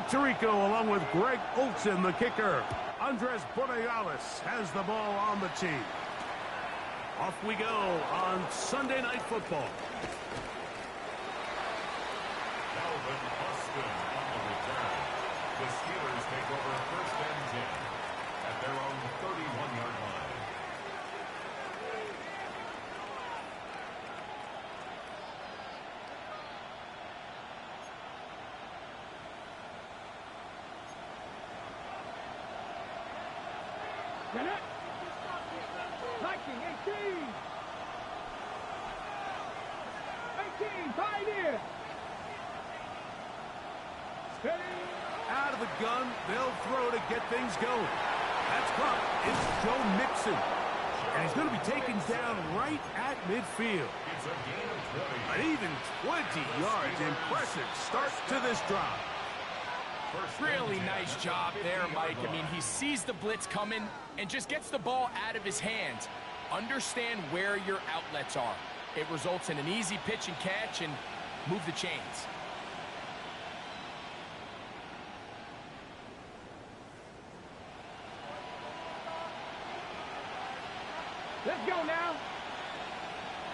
Mike Tirico along with Greg Olson, the kicker. Andres Borregales has the ball on the team. Off we go on Sunday Night Football. Calvin Austin on the return. The Steelers take over 1st and 10 at their own 31-yard line. Get it! Liking 18! 18, tied in! Steady! Out of the gun, they'll throw to get things going. That's caught. It's Joe Mixon. And he's going to be taken down right at midfield. It's a gain of 20. An even 20 yards. Impressive start to this drive. Really nice job there, Mike. I mean, he sees the blitz coming and just gets the ball out of his hands. Understand where your outlets are. It results in an easy pitch and catch and move the chains. Let's go now.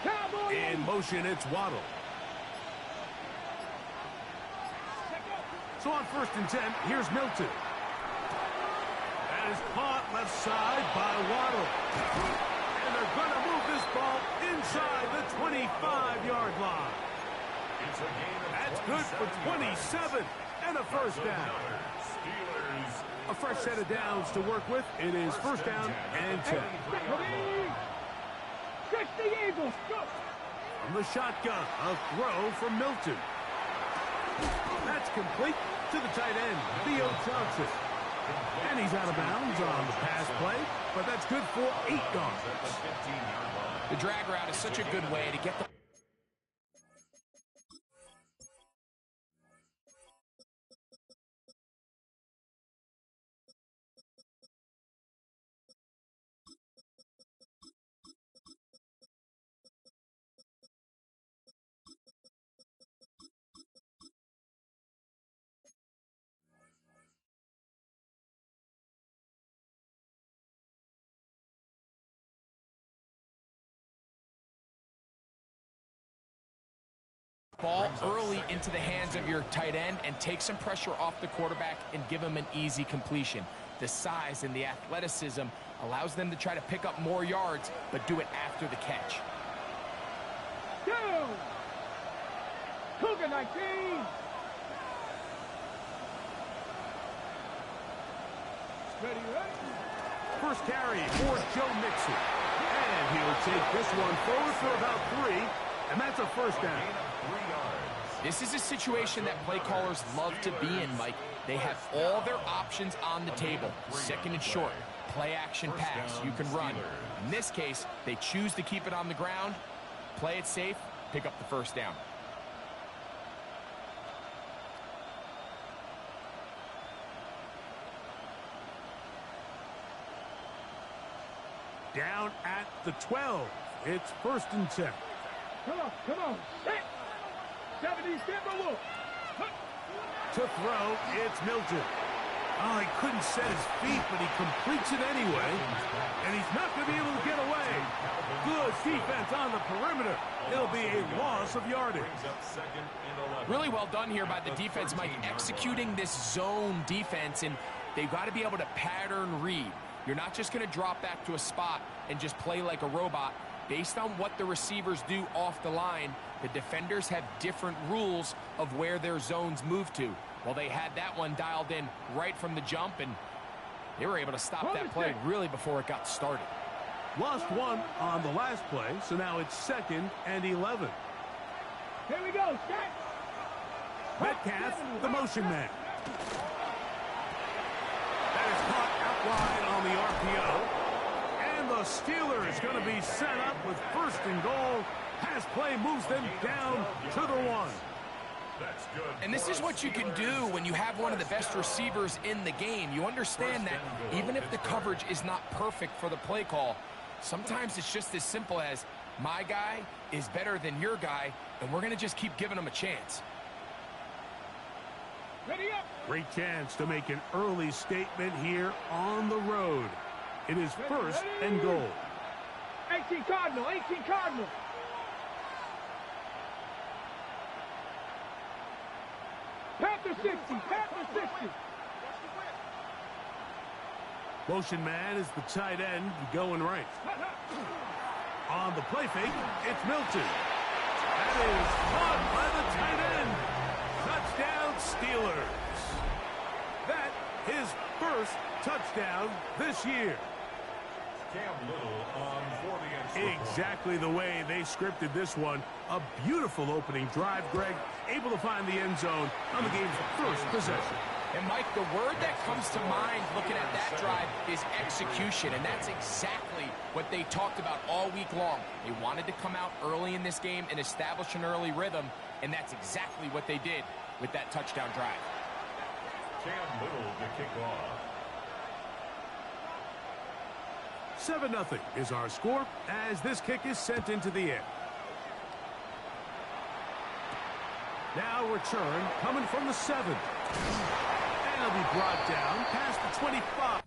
Cowboy In motion, it's Waddle. So on 1st and 10, here's Milton. That is caught left side by Waddle. And they're going to move this ball inside the 25-yard line. It's a gain of That's good for 27 and a first down. Steelers. A fresh set of downs to work with. It is 1st down and 10. Stretch the Eagles. Go. From the shotgun, a throw from Milton. That's complete to the tight end, Theo Johnson. And he's out of bounds on the pass play, but that's good for 8 yards. The drag route is such a good way to get the ball early into the hands of your tight end and take some pressure off the quarterback and give him an easy completion. The size and the athleticism allows them to try to pick up more yards, but do it after the catch. Down. Cougar 19. Steady, right? First carry for Joe Mixon. And he'll take this one forward for about 3, and that's a first down. This is a situation that play callers love to be in, Mike. They have all their options on the table. 2nd and short, play action pass, you can run. In this case, they choose to keep it on the ground, play it safe, pick up the first down. Down at the 12. It's 1st and 10. Come on. Set. 70 step away. To throw, it's Milton. Oh, he couldn't set his feet, but he completes it anyway. And he's not going to be able to get away. Good defense on the perimeter. It'll be a loss of yardage. Really well done here by the defense, Mike, executing this zone defense, and they've got to be able to pattern read. You're not just going to drop back to a spot and just play like a robot. Based on what the receivers do off the line, the defenders have different rules of where their zones move to. Well, they had that one dialed in right from the jump, and they were able to stop that play really before it got started. Lost one on the last play, so now it's 2nd and 11. Here we go. Set. Metcalf, the motion man. That is caught out wide on the RPO. And the Steelers going to be set up with 1st and goal. Pass play moves them down to the 1. That's good. And this is what you can do when you have one of the best receivers in the game. You understand that even if the coverage is not perfect for the play call, sometimes it's just as simple as my guy is better than your guy, and we're going to just keep giving him a chance. Ready up. Great chance to make an early statement here on the road. It is first and goal. 18 Cardinal, 18 Cardinal. Panther 60, Panther 60. Motion man is the tight end going right. On the play fake, it's Milton. That is caught by the tight end. Touchdown, Steelers. That his first touchdown this year. Cam Little on for the extra Exactly the way they scripted this one. A beautiful opening drive, Greg. Able to find the end zone on the game's first possession. And, Mike, the word that comes to mind looking at that drive is execution, and that's exactly what they talked about all week long. They wanted to come out early in this game and establish an early rhythm, and that's exactly what they did with that touchdown drive. Cam Little to kick off. 7-0 is our score as this kick is sent into the air. Now return coming from the 7. And it'll be brought down past the 25.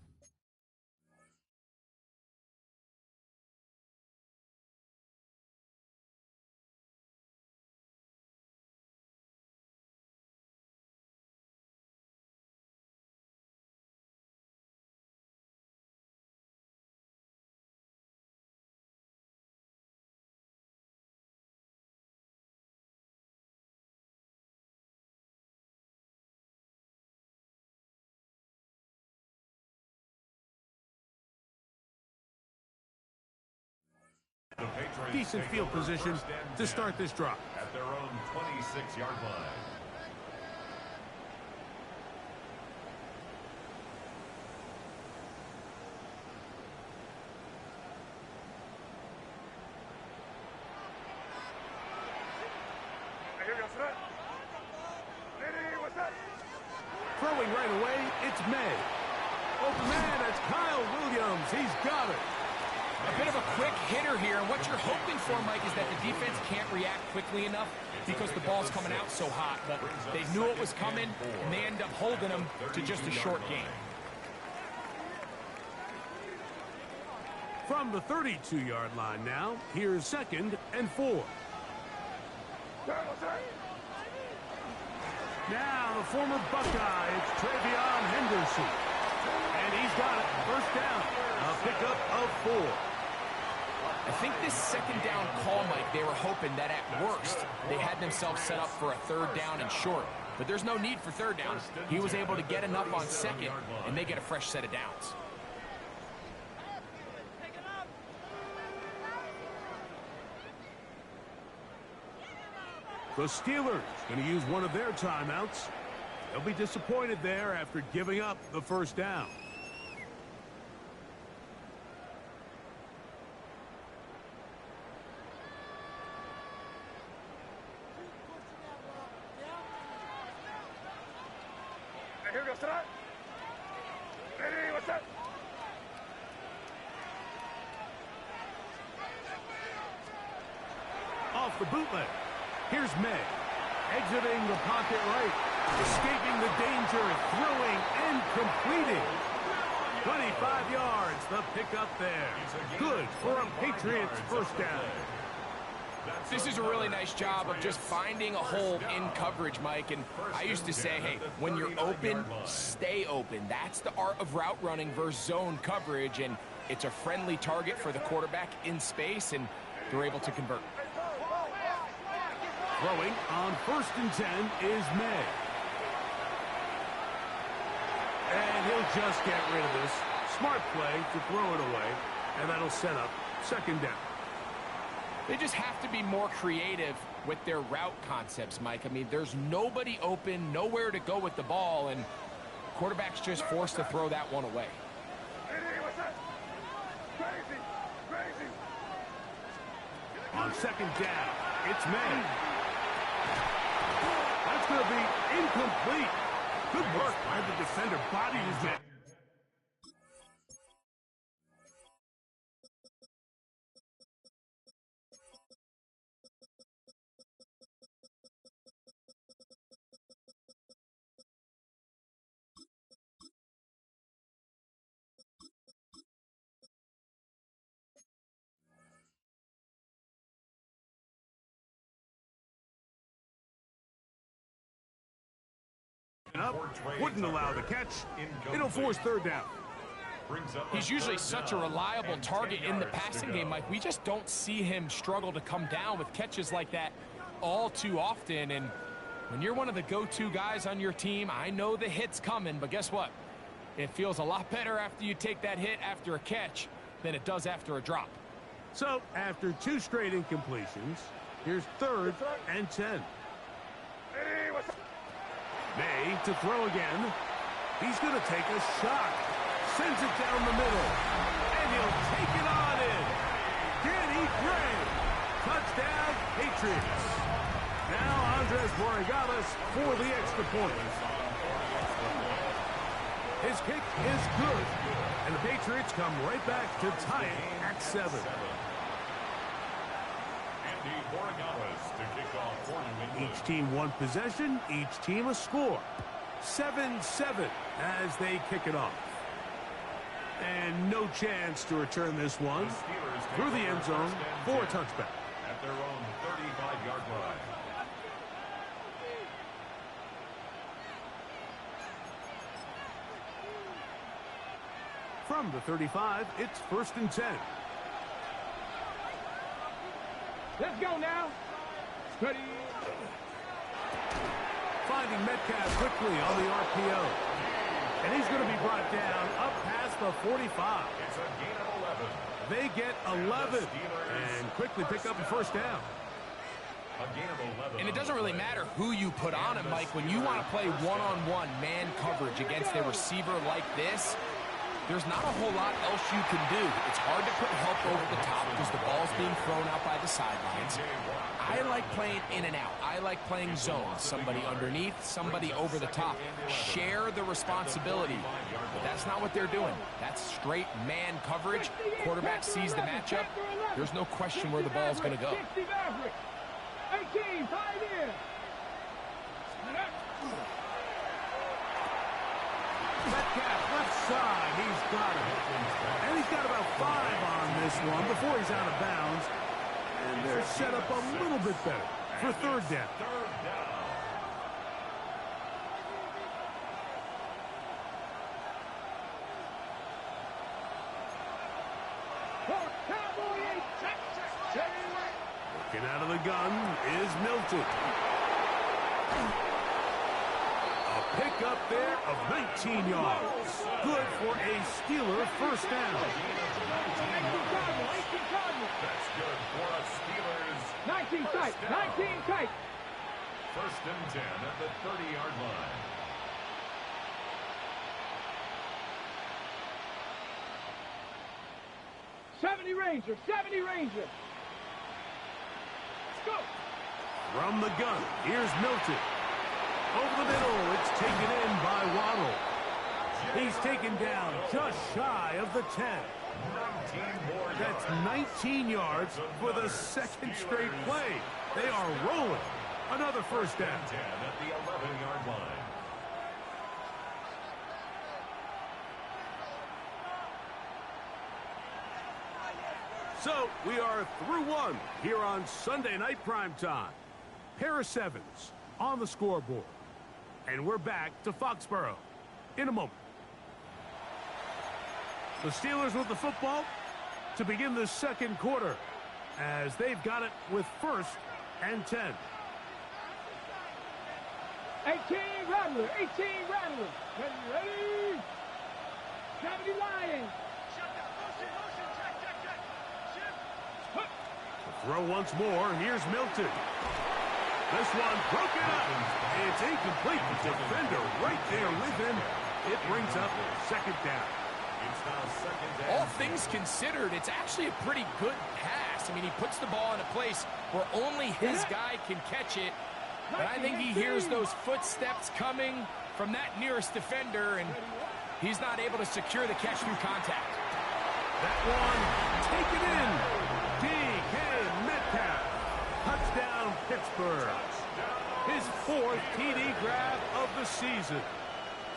The Patriots Decent take field over position first and to 10 start this drive. at their own 26-yard line. Throwing right away, it's May. Open man, that's Kyle Williams. He's got it. A bit of a quick hitter here, and what you're hoping for, Mike, is that the defense can't react quickly enough because the ball's coming out so hot. But they knew it was coming, and they end up holding them to just a short game. From the 32-yard line now, here's 2nd and 4. Now the former Buckeye, it's Travion Henderson. And he's got it, first down, a pickup of 4. I think this second down call, Mike, they were hoping that at worst they had themselves set up for a 3rd down and short. But there's no need for 3rd down. He was able to get enough on 2nd, and they get a fresh set of downs. The Steelers going to use one of their timeouts. They'll be disappointed there after giving up the first down. Here goes tonight. Ready, what's up? Off the bootleg. Here's May. Exiting the pocket right. Escaping the danger. Throwing and completing. 25 yards. The pickup there. Good for a Patriots first down. This is a really nice job of just finding a hole in coverage, Mike. And I used to say, hey, when you're open, stay open. That's the art of route running versus zone coverage. And it's a friendly target for the quarterback in space, and they're able to convert. Throwing on 1st and 10 is May. And he'll just get rid of this. Smart play to throw it away. And that'll set up 2nd down. They just have to be more creative with their route concepts, Mike. I mean, there's nobody open, nowhere to go with the ball, and quarterback's just forced to throw that one away. On 2nd down, it's May. That's going to be incomplete. Good work by the defender. Body his man. up, wouldn't allow the catch. It'll force third down. He's usually such a reliable target in the passing game, Mike. We just don't see him struggle to come down with catches like that all too often. And when you're one of the go-to guys on your team, I know the hit's coming, but guess what? It feels a lot better after you take that hit after a catch than it does after a drop. So, after 2 straight incompletions, here's 3rd and 10. May to throw again. He's going to take a shot. Sends it down the middle. And he'll take it on in. Danny Gray. Touchdown, Patriots. Now Andres Borregales for the extra point. His kick is good. And the Patriots come right back to tie it at 7. Each team 1 possession, each team a score. 7-7 as they kick it off. And no chance to return this one through the end zone for a touchback. At their own 35-yard line. From the 35, it's 1st and 10. Let's go now. Steady. Finding Metcalf quickly on the RPO. And he's going to be brought down up past the 45. It's a gain of 11. They get 11 and quickly pick up a 1st down. A gain of 11. And it doesn't really matter who you put on him, Mike. When you want to play one-on-one man coverage against a receiver like this, there's not a whole lot else you can do. It's hard to put help over the top because the ball's being thrown out by the sidelines. I like playing in and out. I like playing zones. Somebody underneath, somebody over the top. Share the responsibility. But that's not what they're doing. That's straight man coverage. Quarterback sees the matchup. There's no question where the ball's going to go. 18, 5 in. Metcalf left side, he's got it. And he's got about 5 on this one before he's out of bounds. And they're set up a little bit better for 3rd down. Looking out of the gun is Milton. Pick up there of 19 yards. Good for a Steeler 1st down. That's good for a Steelers. 19 tight, 19 tight. 1st and 10 at the 30-yard line. '70 Ranger, 70 Ranger. Let's go. From the gun, here's Milton. Over the middle, it's taken in by Waddle. He's taken down just shy of the 10. That's 19 yards for the 2nd straight play. They are rolling. Another 1st down. 10 at the 11-yard line. So we are through 1 here on Sunday Night Primetime. Pair of 7s on the scoreboard. And we're back to Foxborough in a moment. The Steelers with the football to begin the 2nd quarter as they've got it with 1st and 10. 18 Rattler, 18 Rattler. Ready? 70 Lions. The throw once more. Here's Milton. This one broken up. It's incomplete. The defender right there with him. It brings up 2nd down. It's now 2nd down. All things considered, it's actually a pretty good pass. I mean, he puts the ball in a place where only his guy can catch it. But I think he hears those footsteps coming from that nearest defender, and he's not able to secure the catch through contact. That one taken in. D.K. Metcalf. Touchdown, Pittsburgh. His 4th TD grab of the season.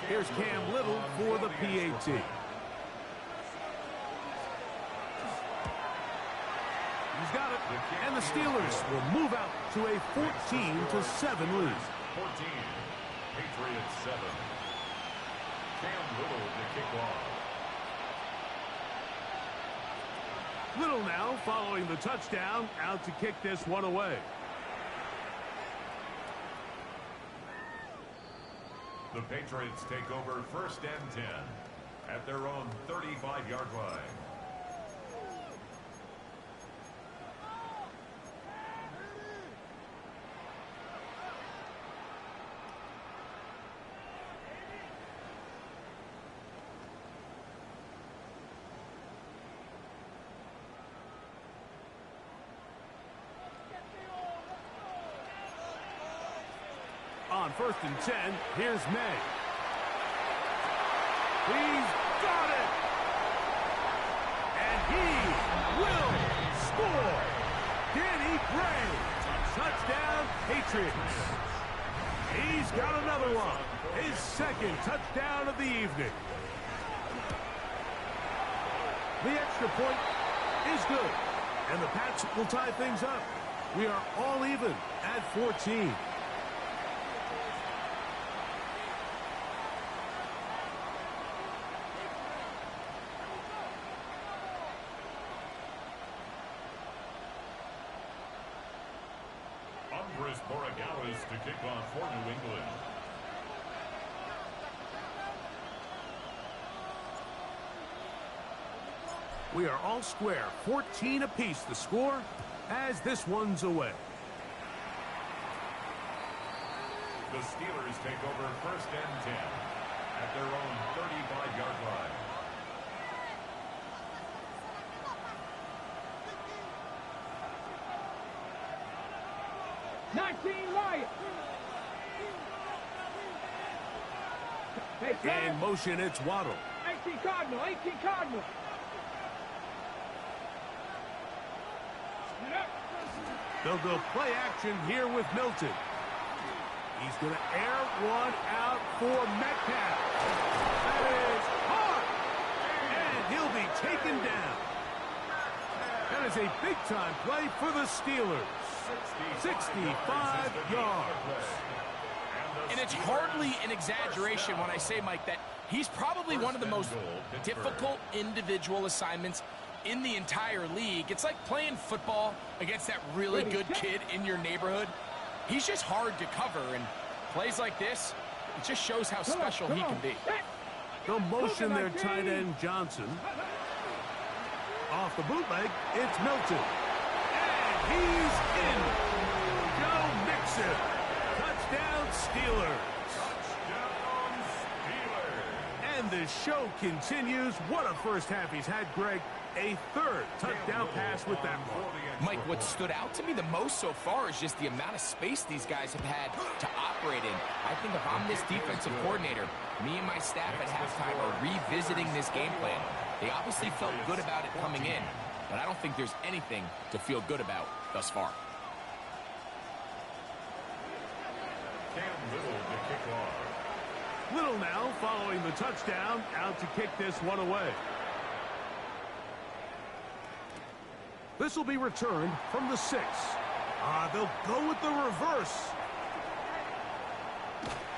Here's Cam Little for the PAT. He's got it. And the Steelers will move out to a 14-7 lead. 14. Patriots 7. Cam Little to kick off. Little now following the touchdown, out to kick this one away. The Patriots take over 1st and 10 at their own 35-yard line. On 1st and 10, here's May. He's got it! And he will score! Danny Gray! Touchdown, Patriots! He's got another one. His 2nd touchdown of the evening. The extra point is good. And the Pats will tie things up. We are all even at 14. To kick off for New England. We are all square, 14 apiece the score as this one's away. The Steelers take over 1st and 10 at their own 35-yard line. In motion, it's Waddle. 18 Cardinal, 18 Cardinal. They'll go play action here with Milton. He's going to air one out for Metcalf. That is hard. And he'll be taken down. That is a big-time play for the Steelers. 65 yards. And it's hardly an exaggeration when I say, Mike, that he's probably one of the most difficult individual assignments in the entire league. It's like playing football against that really good kid in your neighborhood. He's just hard to cover, and plays like this, it just shows how special he can be. The motion there, tight end Johnson. Off the bootleg, it's Milton. And he's in. Joe Mixon. Touchdown, Steelers. Touchdown, Steelers. And the show continues. What a first half he's had, Greg. A 3rd touchdown pass with that one. Mike, what stood out to me the most so far is just the amount of space these guys have had to operate in. I think if I'm this defensive coordinator, me and my staff at halftime are revisiting this game plan. They obviously felt good about it coming in, but I don't think there's anything to feel good about thus far. Cam Little to kick off. Little now following the touchdown, out to kick this one away. This will be returned from the 6. They'll go with the reverse.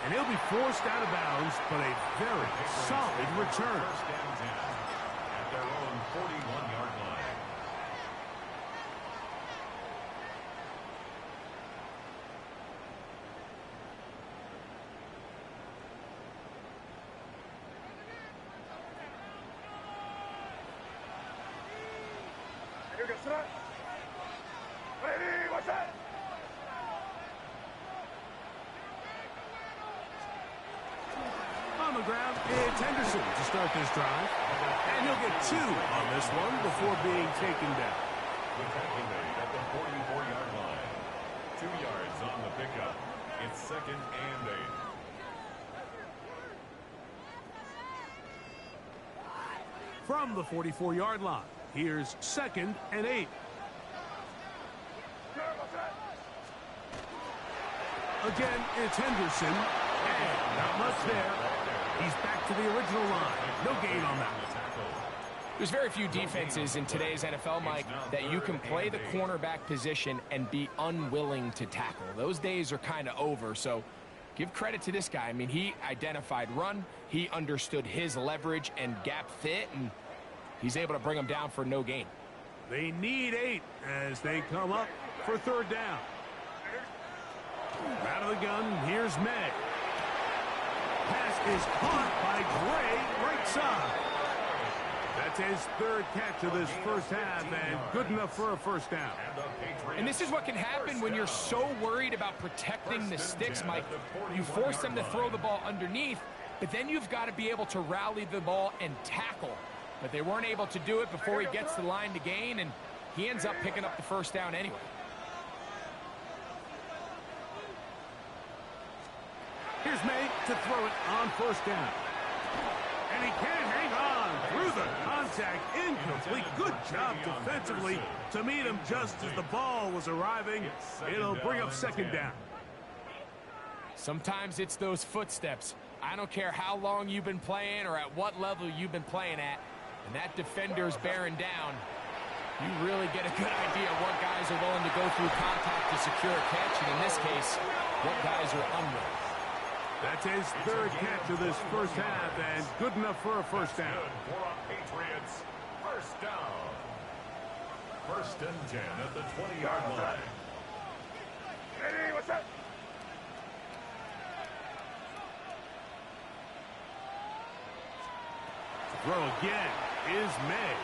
And he'll be forced out of bounds, but a very solid return. 1st and 10 at their own 41-yard line. On the ground, it's Henderson to start this drive. And he'll get 2 on this one before being taken down. The tackle made at the 44-yard line. 2 yards on the pickup. It's 2nd and 8. From the 44-yard line, here's 2nd and 8. Again, it's Henderson. And not much there. He's back to the original line. No gain on that one. There's very few defenses in today's NFL, Mike, that you can play the cornerback position and be unwilling to tackle. Those days are kind of over, so Give credit to this guy. I mean, he identified run, he understood his leverage and gap fit, and he's able to bring him down for no gain. They need 8 as they come up for third down. Out of the gun, here's May. Pass is caught by Gray, right side. That's his third catch of this first half, and good enough for a first down. And this is what can happen when you're so worried about protecting the sticks, Mike. You force them to throw the ball underneath, but then you've got to be able to rally the ball and tackle. But they weren't able to do it before he gets the line to gain, and he ends up picking up the first down anyway. Here's May to throw it on first down. And he can't hang on through the contact. Incomplete. Good job defensively to meet him just as the ball was arriving. It'll bring up second down. Sometimes it's those footsteps. I don't care how long you've been playing or at what level you've been playing at. And that defender's bearing down. You really get a good idea of what guys are willing to go through contact to secure a catch. And in this case, what guys are unwilling. That's his third catch of this first half, and good enough for a first down. For a Patriots first down. 1st and 10 at the 20-yard line. Hey, what's up? Throw again is May.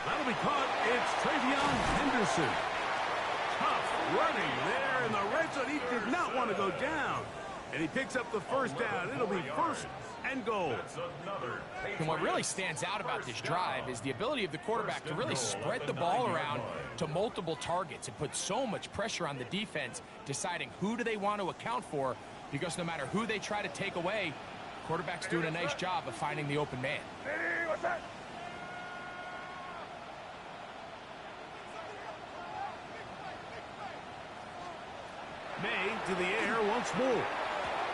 That'll be caught. It's Travion Henderson. Tough running there in the red zone. He did not want to go down. And he picks up the first down. It'll be 1st and goal. And what really stands out about this drive is the ability of the quarterback to really spread the ball around to multiple targets and put so much pressure on the defense, deciding who do they want to account for, because no matter who they try to take away, quarterback's doing a nice job of finding the open man. Hey, what's that? May to the air once more.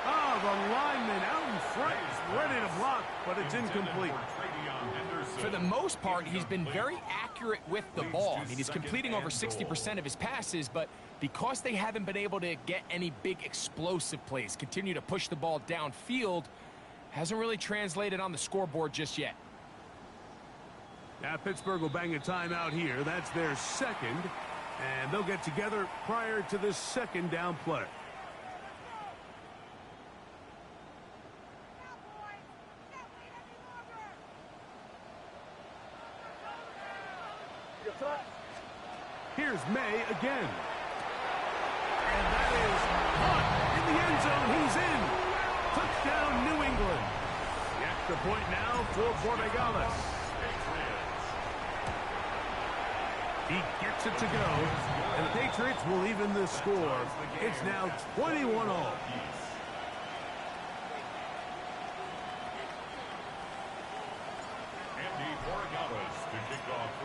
Oh, the lineman out in front is ready to block, but it's incomplete. For the most part, he's been very accurate with the ball. I mean, he's completing over 60% of his passes, but because they haven't been able to get any big explosive plays, continue to push the ball downfield, hasn't really translated on the scoreboard just yet. Now Pittsburgh will bang a timeout here. That's their second, and they'll get together prior to this second down play. Here's May again. And that is caught in the end zone. He's in. Touchdown, New England. The extra point now for Borregales. He gets it to go. And the Patriots will even the score. It's now 21-all.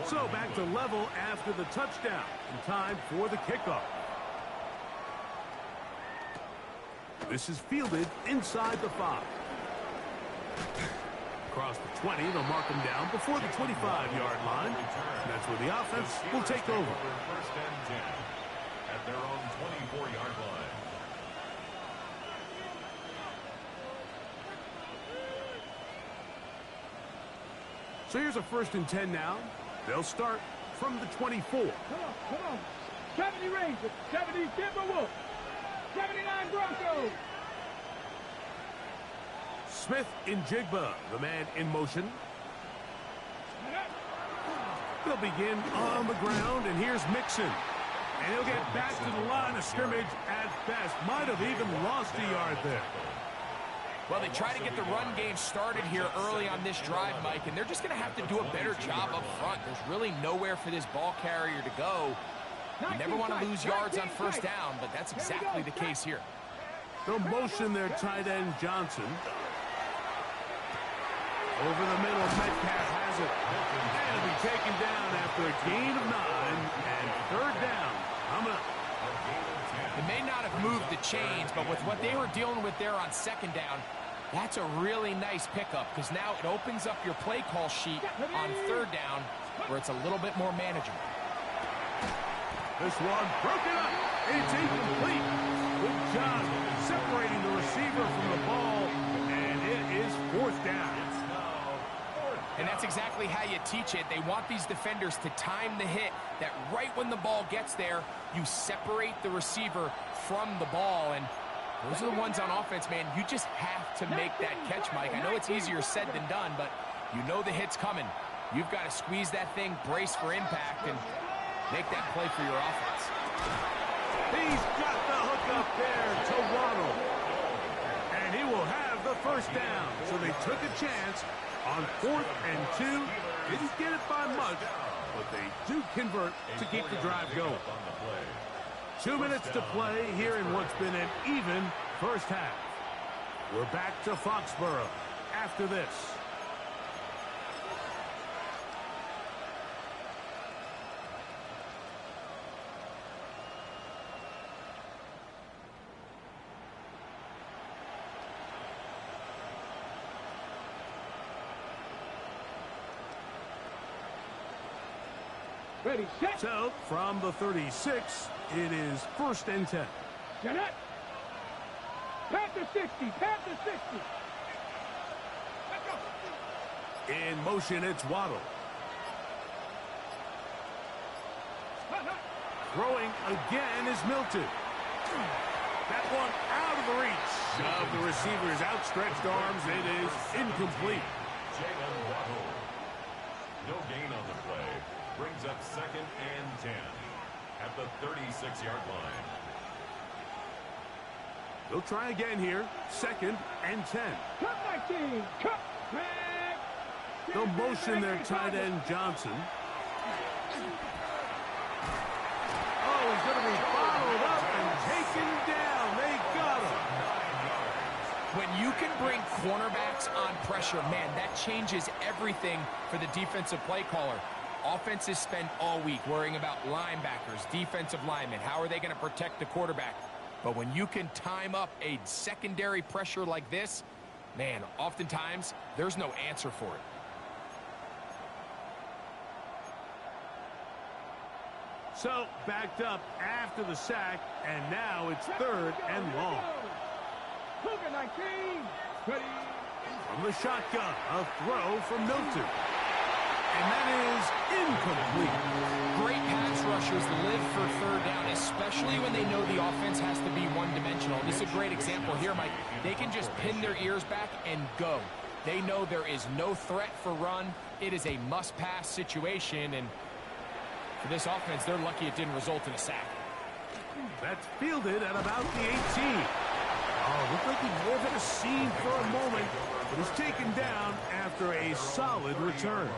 So back to level after the touchdown. In time for the kickoff. This is fielded inside the 5. Across the 20, they'll mark him down before the 25-yard line. And that's where the offense will take over. 1st and 10 at their own 24-yard line. So here's a 1st and 10 now. They'll start from the 24. Come on. 70 Rangers, 70 Denver Wolves, 79 Broncos. Smith in Jigba, the man in motion. They'll begin on the ground, and here's Mixon. And he'll get back to the line of scrimmage at best. Might have even lost a yard there. Well, they try to get the run game started here early on this drive, Mike, and they're just going to have to do a better job up front. There's really nowhere for this ball carrier to go. You never want to lose yards on first down, but that's exactly the case here. They'll motion their tight end Johnson. Over the middle, Metcalf has it. And it'll be taken down after a gain of 9 and third down. Coming up. It may not have moved the chains, but with what they were dealing with there on second down, that's a really nice pickup because now it opens up your play call sheet on third down where it's a little bit more manageable. This one broken up. It's incomplete. Good job 4th down. And that's exactly how you teach it. They want these defenders to time the hit, that right when the ball gets there, you separate the receiver from the ball. And those are the ones on offense, man. You just have to make that catch, Mike. I know it's easier said than done, but you know the hit's coming. You've got to squeeze that thing, brace for impact, and make that play for your offense. He's got the hook up there to Waddle. And he will have the 1st down. So they took a chance on 4th and 2. Didn't get it by much, but they do convert to keep the drive going. 2 minutes to play here in what's been an even first half. We're back to Foxborough after this. Ready, set. So, from the 36, it is 1st and 10. Janet. Pass to 60. Pass to 60. Let's go. In motion, it's Waddle. Throwing again is Milton. That one out of the reach of the receiver's outstretched arms. It is incomplete. Jalen Waddle. No gain on the play. Brings up 2nd and 10 at the 36-yard line. They'll try again here. 2nd and 10. Cut 19. Cut. Back. They'll motion their tight end, Johnson. Oh, he's going to be followed up and taken down. They got him. When you can bring cornerbacks on pressure, man, that changes everything for the defensive play caller. Offenses spend all week worrying about linebackers, defensive linemen. How are they going to protect the quarterback? But when you can time up a secondary pressure like this, man, oftentimes there's no answer for it. So, backed up after the sack, and now it's 3rd and long. Look at 19. Ready. From the shotgun, a throw from Milton. And that is incomplete. Great pass rushers live for 3rd down, especially when they know the offense has to be one-dimensional. This is a great example here, Mike. They can just pin their ears back and go. They know there is no threat for run. It is a must-pass situation, and for this offense, they're lucky it didn't result in a sack. That's fielded at about the 18. Oh, looked like he may have hit a seam for a moment, but is taken down after a solid return.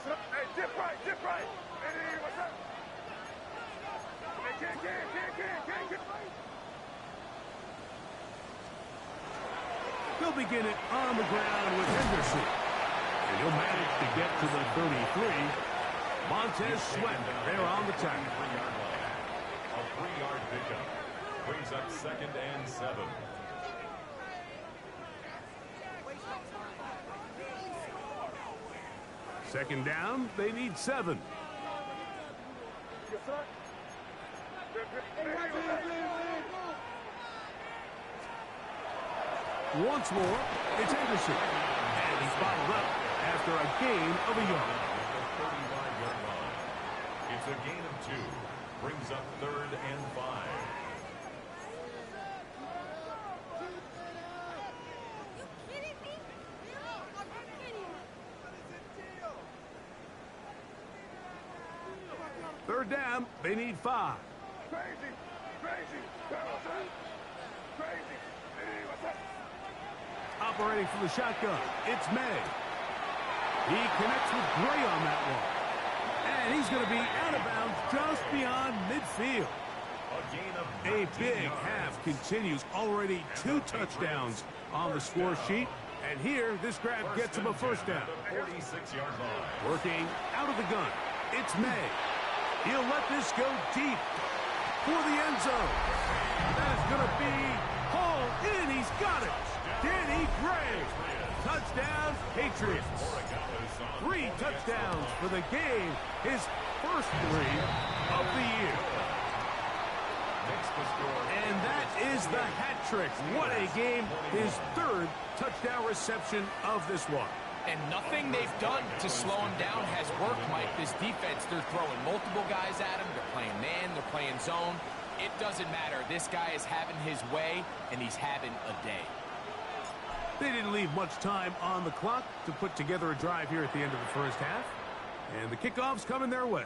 Hey, dip right, dip right. Hey, what's up? Hey, can't. They'll begin it on the ground with Henderson. And he'll manage to get to the 33. Montez Sweat there on the tackle. A 3-yard pickup. Brings up 2nd and 7. Second down, they need 7. Yes, sir. Once more, it's Henderson. And he's bottled up after a gain of a yard. The 35-yard line. It's a gain of 2. Brings up 3rd and 5. Third down, they need 5. Crazy. What's up? Operating from the shotgun, it's May. He connects with Gray on that one. And he's going to be out of bounds just beyond midfield. A big half continues. Already 2 touchdowns on the score sheet. And here, this grab gets him a 1st down. 46-yard line. Working out of the gun, it's May. He'll let this go deep for the end zone. That is going to be hauled in. He's got it. Danny Gray. Touchdown, Patriots. 3 touchdowns for the game. His first 3 of the year. And that is the hat trick. What a game. His 3rd touchdown reception of this one. And nothing they've done to slow him down has worked, Mike. This defense, they're throwing multiple guys at him. They're playing man, they're playing zone. It doesn't matter. This guy is having his way, and he's having a day. They didn't leave much time on the clock to put together a drive here at the end of the first half. And the kickoff's coming their way.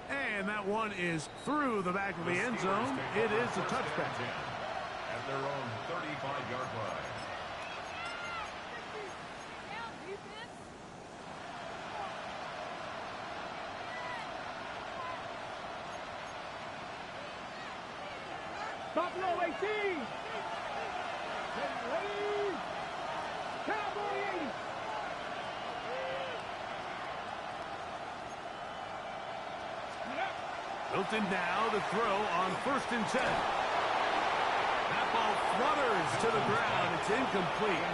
And that one is through the back of the end zone. It is a touchback. At their own 35-yard line. Buffalo 18. Ready. Cowboy 80. Hilton now to throw on 1st and 10. That ball flutters to the ground. It's incomplete.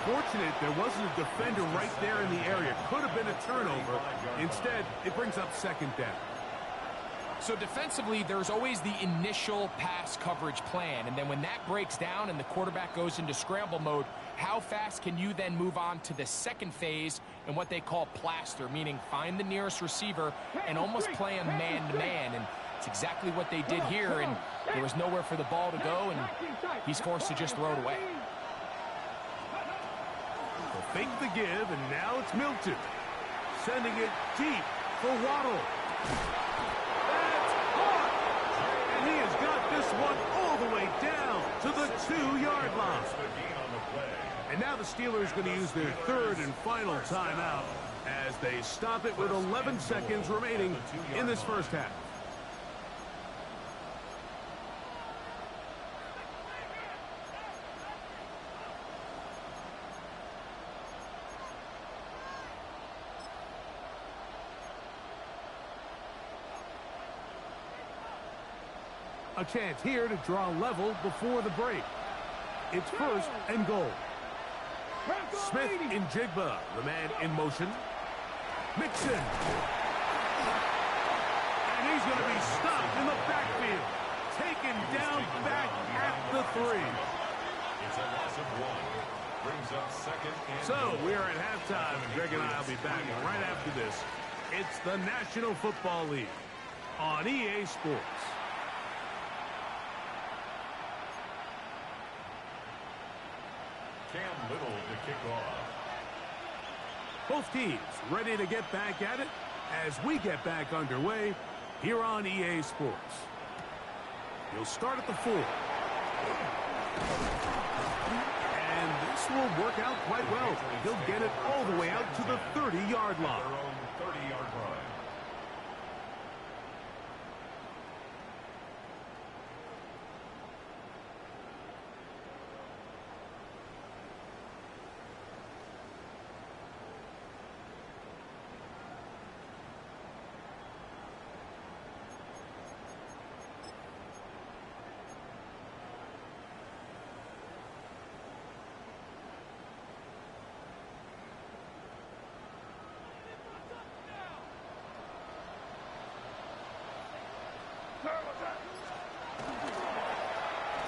Fortunate there wasn't a defender right there in the area. Could have been a turnover. Instead, it brings up 2nd down. So defensively, there's always the initial pass coverage plan. And then when that breaks down and the quarterback goes into scramble mode, how fast can you then move on to the 2nd phase and what they call plaster, meaning find the nearest receiver and almost play him man-to-man. And it's exactly what they did here, and there was nowhere for the ball to go, and he's forced to just throw it away. They'll fake the give, and now it's Milton. Sending it deep for Waddle. And he has got this one all the way down to the 2-yard line. And now the Steelers going to use their 3rd and final timeout as they stop it with 11 seconds remaining in this first half. A chance here to draw level before the break. It's 1st and goal. Smith in Jigba, the man in motion. Mixon. And he's going to be stopped in the backfield. Taken down back at the 3. It's a loss of 1. Brings up 2nd and So we are at halftime, and Greg and I will be back right after this. It's the National Football League on EA Sports. Cam Little to kick off. Both teams ready to get back at it as we get back underway here on EA Sports. He'll start at the 4. And this will work out quite well. He'll get it all the way out to the 30-yard line. Their own 30-yard line.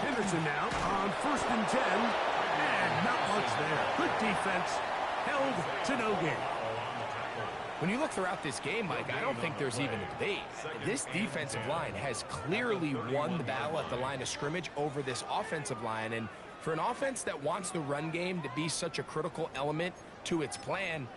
Henderson now on 1st and 10. And not much there. Good defense. Held to no gain. When you look throughout this game, Mike, I don't think there's even a debate. This defensive line has clearly won the battle at the line of scrimmage over this offensive line. And for an offense that wants the run game to be such a critical element to its plan,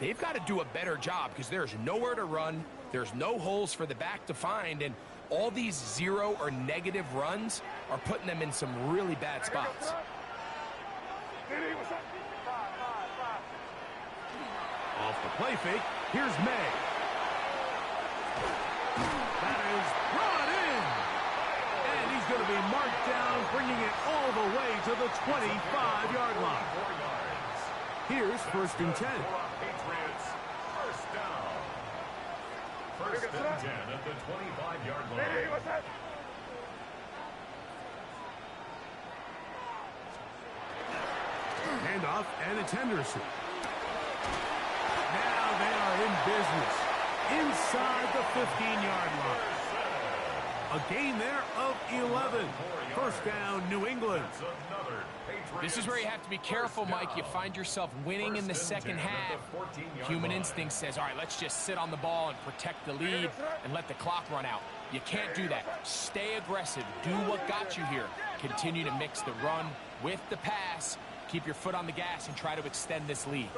they've got to do a better job because there's nowhere to run. There's no holes for the back to find. And all these 0 or negative runs are putting them in some really bad spots. Off the play fake, here's May. That is brought in. And he's going to be marked down, bringing it all the way to the 25-yard line. Here's 1st and 10. Patriots, first down. 1st and 10 at the 25-yard line. Handoff, and it's Henderson. Now they are in business inside the 15-yard line. A gain there of 11. First down, New England. This is where you have to be careful, Mike. You find yourself winning in the second half. Human instinct says, all right, let's just sit on the ball and protect the lead and let the clock run out. You can't do that. Stay aggressive. Do what got you here. Continue to mix the run with the pass. Keep your foot on the gas and try to extend this lead.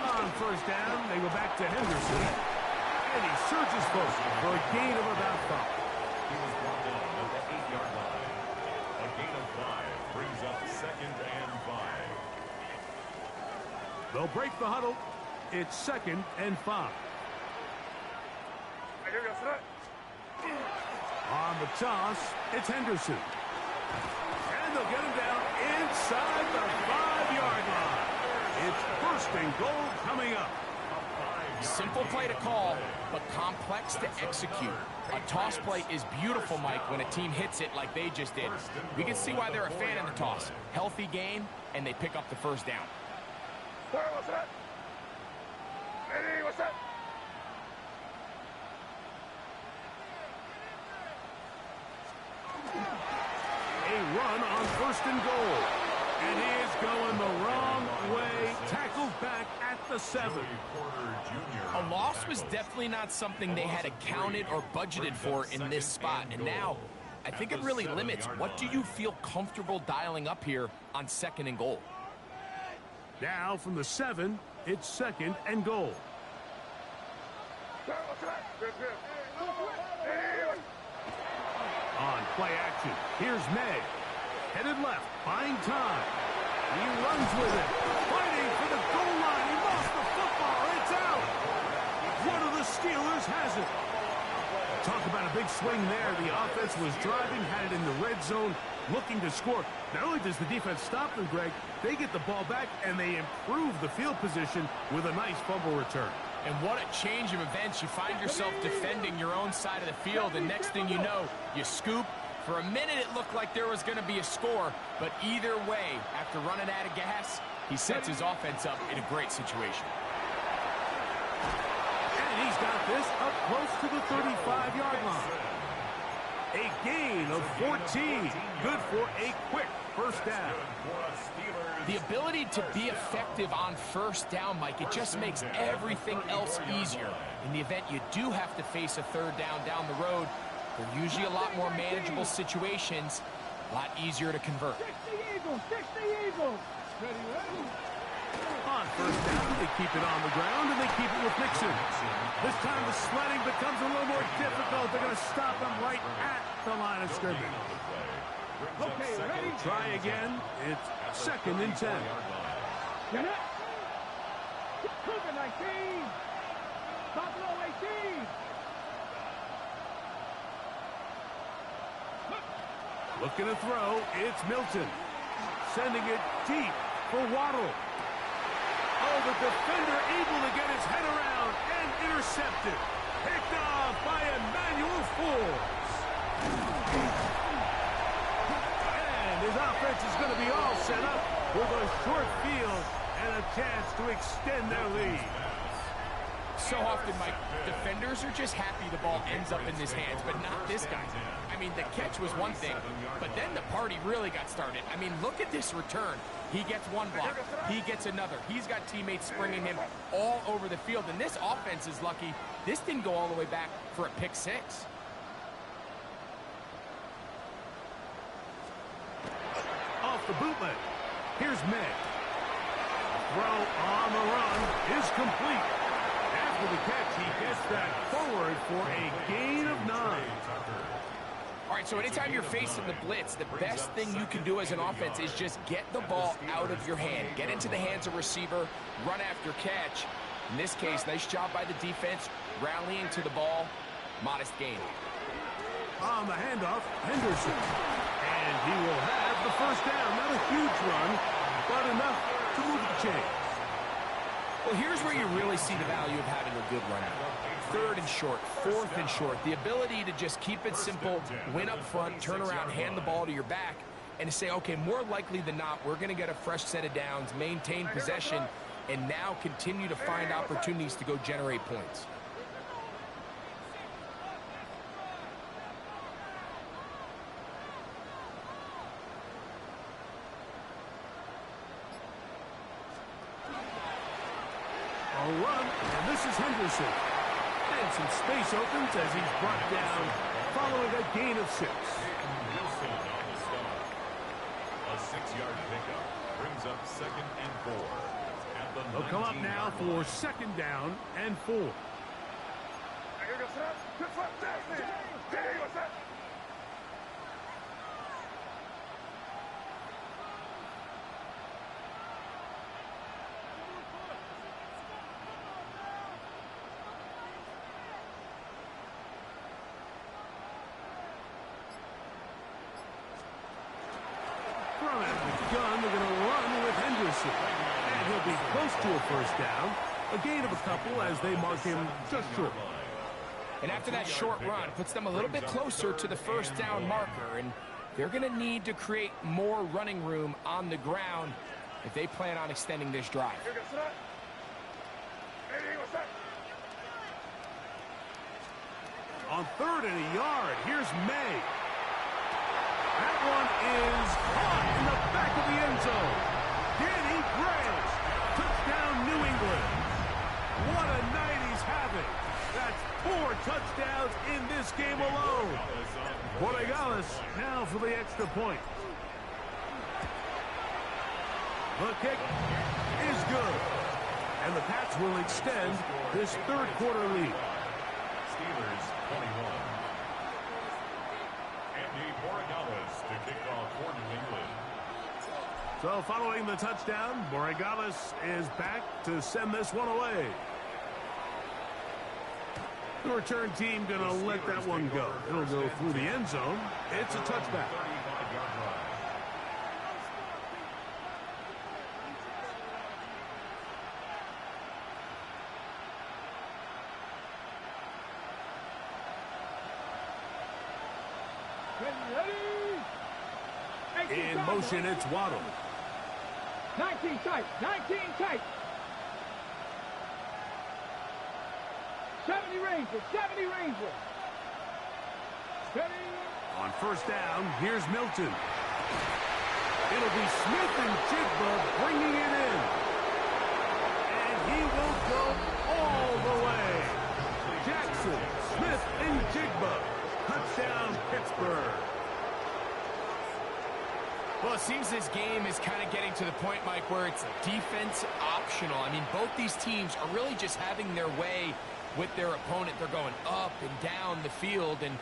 On first down, they go back to Henderson. And he surges forward for a gain of about 5. He was brought down at the 8-yard line. A gain of 5 brings up 2nd and 5. They'll break the huddle. It's 2nd and 5. On the toss, it's Henderson. And they'll get him down inside the 5-yard line. It's 1st and goal coming up. Simple play to call, but complex to execute. A toss play is beautiful, Mike, when a team hits it like they just did. We can see why they're a fan of the toss. Healthy gain, and they pick up the first down. What's that? Ready, what's that? A run on 1st and goal. And he is going the wrong way. Tackled back at the 7. A loss was definitely not something they had accounted or budgeted for in this spot. And now, I think it really limits. What do you feel comfortable dialing up here on 2nd and goal? Now from the 7, it's 2nd and goal. On play action, here's May. Headed left, buying time. He runs with it, fighting for the goal line. He lost the football. It's out. One of the Steelers has it. Talk about a big swing there. The offense was driving, had it in the red zone, looking to score. Not only does the defense stop them, Greg, they get the ball back and they improve the field position with a nice fumble return. And what a change of events. You find yourself defending your own side of the field, and next thing you know, you scoop. For a minute, it looked like there was going to be a score, but either way, after running out of gas, he sets his offense up in a great situation. And he's got this up close to the 35-yard line. A gain of 14. Good for a quick first down. The ability to be effective on first down, Mike, it just makes everything else easier. In the event you do have to face a 3rd down the road, they're usually a lot more manageable situations, a lot easier to convert. Fix the Eagles! Fix the Eagles! Ready, ready? On first down, they keep it on the ground, and they keep it with Nixon. This time the sledding becomes a little more difficult. They're going to stop him right at the line of scrimmage. Okay, ready? Try again. It's 2nd and 10. Get it! Cougar 19! Buffalo 18! Looking to throw, it's Milton. Sending it deep for Waddle. Oh, the defender able to get his head around and intercepted. Picked off by Emmanuel Forbes. And his offense is going to be all set up with a short field and a chance to extend their lead. So often, Mike, defenders are just happy the ball ends up in his hands, but not this guy. I mean, the catch was one thing, but then the party really got started. I mean, look at this return. He gets one block. He gets another. He's got teammates springing him all over the field, and this offense is lucky. This didn't go all the way back for a pick 6. Off the bootleg. Here's May. Throw on the run is complete. After the catch, he gets that forward for a gain of 9. All right, so anytime you're facing the blitz, the best thing you can do as an offense is just get the ball out of your hand. Get into the hands of receiver, run after catch. In this case, nice job by the defense, rallying to the ball. Modest gain. On the handoff, Henderson. And he will have the first down. Not a huge run, but enough to move the chains. Well, here's where you really see the value of having a good run out. 3rd and short, 4th and short. The ability to just keep it simple, win up front, turn around, hand the ball to your back, and to say, okay, more likely than not, we're going to get a fresh set of downs, maintain possession, and now continue to find opportunities to go generate points. A run, and this is Henderson. And some space opens as he's brought down following a gain of 6. Wilson on the stop. A 6-yard pickup brings up 2nd and 4. At the They'll come up now for 2nd down and 4. From out of the gun, they're going to run with Henderson. And he'll be close to a 1st down. A gain of a couple as they mark him just short. And after that short run, puts them a little bit closer to the 1st down marker. And they're going to need to create more running room on the ground if they plan on extending this drive. On 3rd and a yard, here's May. That one is caught in the back of the end zone. Danny Gray. Touchdown, New England. What a night he's having. That's 4 touchdowns in this game alone. Borregales now for the extra point. The kick is good. And the Pats will extend this 3rd quarter lead. Steelers 21. Andy Borregales to kick off for New England. So following the touchdown, Borregales is back to send this one away. The return team going to let that one go. It'll go through the end zone. It's a touchback. 35-yard run. In motion, it's Waddle. 19 tight, 19 tight. 70 Ranger, 70 Ranger. Steady. On 1st down, here's Milton. It'll be Smith and Jigba bringing it in. And he will go all the way. Jackson, Smith, and Jigba. Touchdown, Pittsburgh. Well, it seems this game is kind of getting to the point, Mike, where it's defense optional. I mean, both these teams are really just having their way with their opponent. They're going up and down the field, and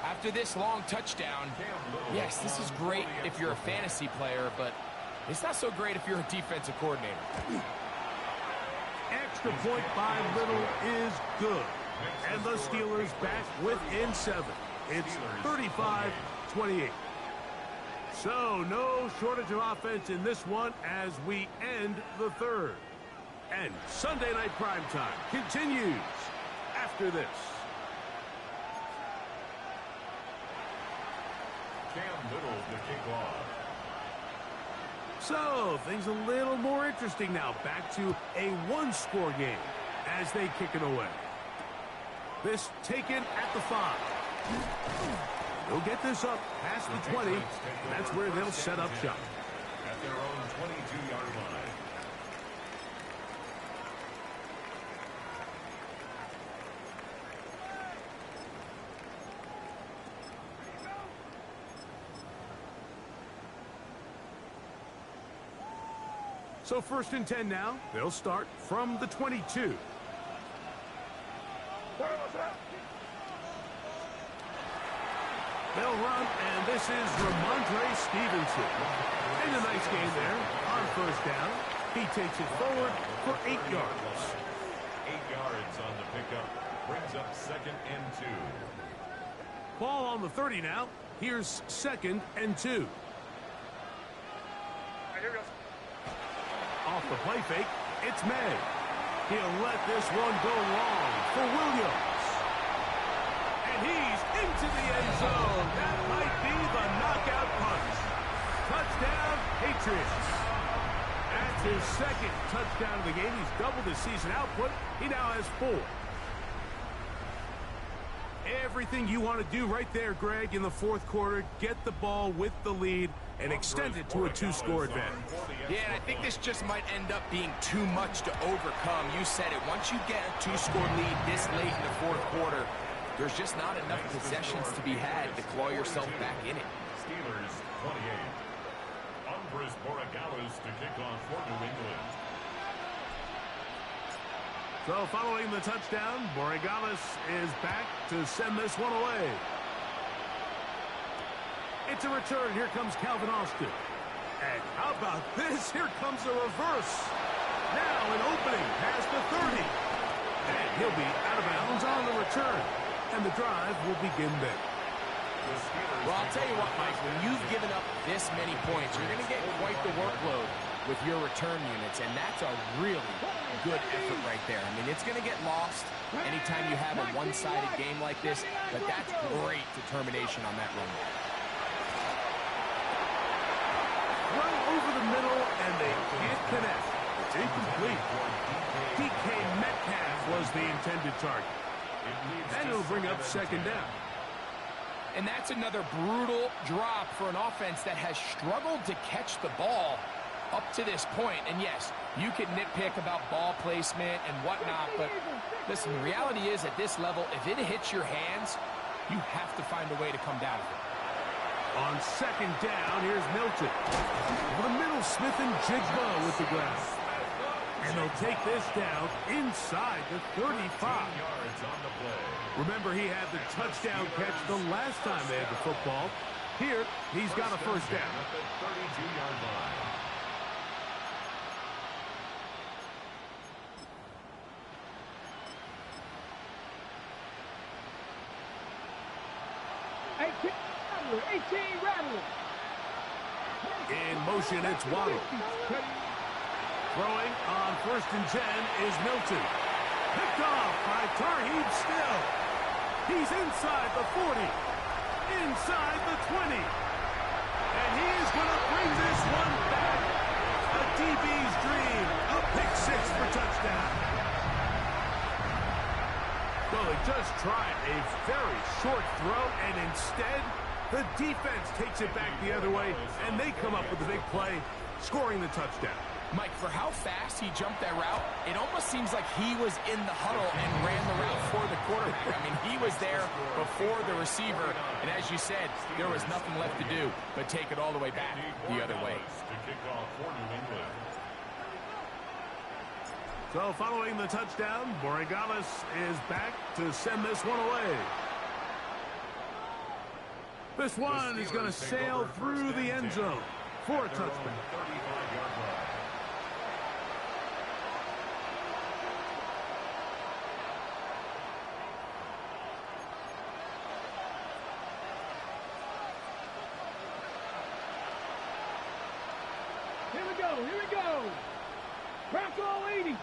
after this long touchdown, yes, this is great if you're a fantasy player, but it's not so great if you're a defensive coordinator. Extra point by Little is good. And the Steelers back within 7. It's 35-28. So no shortage of offense in this one as we end the 3rd. And Sunday Night Primetime continues after this. Cam Little to kick off. So things a little more interesting now. Back to a 1-score game as they kick it away. This taken at the 5. They'll get this up past the 20. That's where they'll set up shop. At their own 22-yard line. So 1st and 10 now. They'll start from the 22. They'll run, and this is Ramondre Stevenson. And a nice game there on 1st down. He takes it forward for 8 yards. 8 yards on the pickup. Brings up 2nd and 2. Ball on the 30 now. Here's 2nd and 2. Off the play fake, it's May. He'll let this one go long. for Williams. And he's into the end zone. That might be the knockout punch. Touchdown, Patriots. That's his second touchdown of the game. He's doubled his season output. He now has 4. Everything you want to do right there, Greg, in the fourth quarter. Get the ball with the lead and extend it to a 2-score advantage. Yeah, and I think this just might end up being too much to overcome. You said it. Once you get a 2-score lead this late in the fourth quarter, there's just not enough possessions to be had to claw yourself back in it. Steelers 28. Andres Borregales to kick off for New England. So following the touchdown, Borregales is back to send this one away. It's a return. Here comes Calvin Austin. And how about this? Here comes a reverse. Now an opening past the 30. And he'll be out of bounds on the return. And the drive will begin then. Well, I'll tell you what, Mike, when you've given up this many points, you're going to get quite the workload with your return units, and that's a really good effort right there. I mean, it's going to get lost anytime you have a one-sided game like this, but that's great determination on that run. Well over the middle, and they can't connect. It's incomplete. DK Metcalf was the intended target. And it'll bring up second down. And that's another brutal drop for an offense that has struggled to catch the ball up to this point. And yes, you can nitpick about ball placement and whatnot, but listen, the reality is at this level, if it hits your hands, you have to find a way to come down with it. On second down, here's Milton. Over the middle, Smith and Jigba with the ground. And they'll take this down inside the 35. Yards on the play. Remember, he had the touchdown catch the last time they had the football. Here, he's got a first down. At the 32-yard line. In motion, it's Waddle. Throwing on 1st and 10 is Milton. Picked off by Tarheeb Still. He's inside the 40. Inside the 20. And he is going to bring this one back. A DB's dream. A pick 6 for touchdown. Well, he just tried a very short throw, and instead, the defense takes it back the other way, and they come up with a big play, scoring the touchdown. Mike, for how fast he jumped that route, it almost seems like he was in the huddle and ran the route for the quarterback. I mean, he was there before the receiver, and as you said, there was nothing left to do but take it all the way back the other way. To kick off for New England. So following the touchdown, Borregales is back to send this one away. This one is going to sail through the end zone for a touchdown. 35-yard line. Here we go. Bronco 80.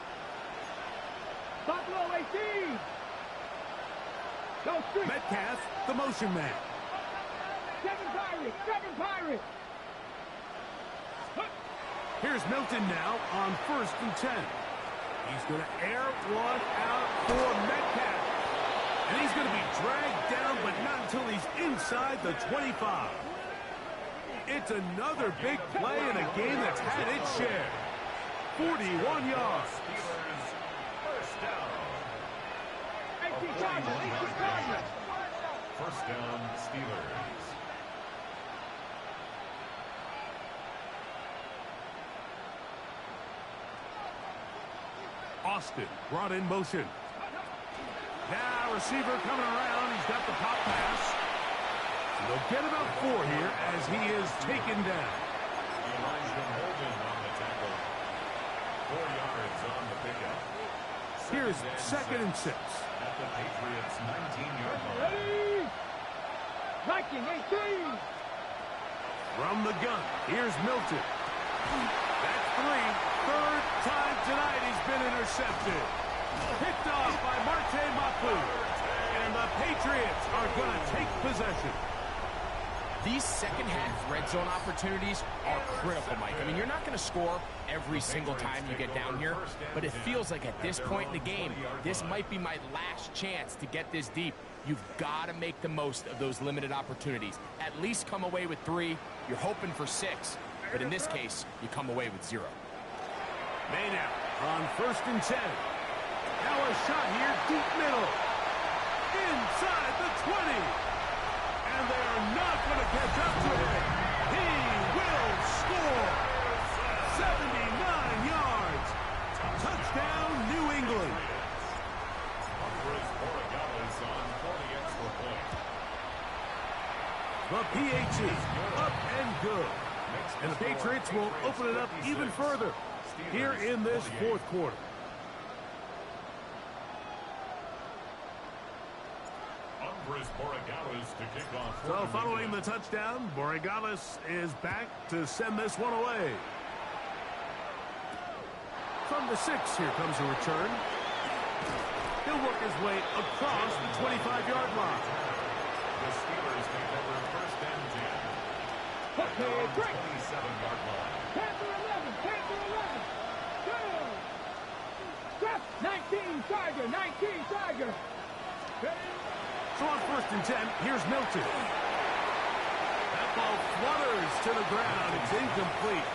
Buffalo 18. Go street. Metcalf, the motion man. Seven Pirates. Here's Milton now on 1st and 10. He's going to air one out for Metcalf. And he's going to be dragged down, but not until he's inside the 25. It's another big play in a game that's had its share. 41 yards. Steelers first down. 18 targets. First down, Steelers. Austin brought in motion. Now receiver coming around. He's got the pop pass. They'll get about 4 here as he is taken down. Elijah Molden on the tackle. 4 yards on the pickup. Here's 2nd and 6. At the Patriots' 19-yard line. Ready? Viking 18. From the gun, here's Milton. That's 3. 3rd time tonight he's been intercepted. Picked off by Marte Mapu. And the Patriots are going to take possession. These second-half red zone opportunities are critical, Mike. I mean, you're not going to score every single time you get down here, but it feels like at this point in the game, this might be my last chance to get this deep. You've got to make the most of those limited opportunities. At least come away with 3. You're hoping for 6, but in this case, you come away with 0. Maynard on 1st and 10. Now a shot here, deep middle. Inside the 20. And they are not going to catch up to him. He will score. 79 yards. Touchdown, New England. The PAT, up and good. And the Patriots will open it up even further here in this 4th quarter. So following the touchdown, Borregales is back to send this one away. From the 6, here comes a return. He'll work his way across the 25-yard line. The Steelers take over 1st and 10. Okay, break. 27-yard line. Panther 11, Panther 11. Go. Stop. 19, Tiger, 19, Tiger. So on 1st and 10, here's Milton. That ball flutters to the ground. It's incomplete.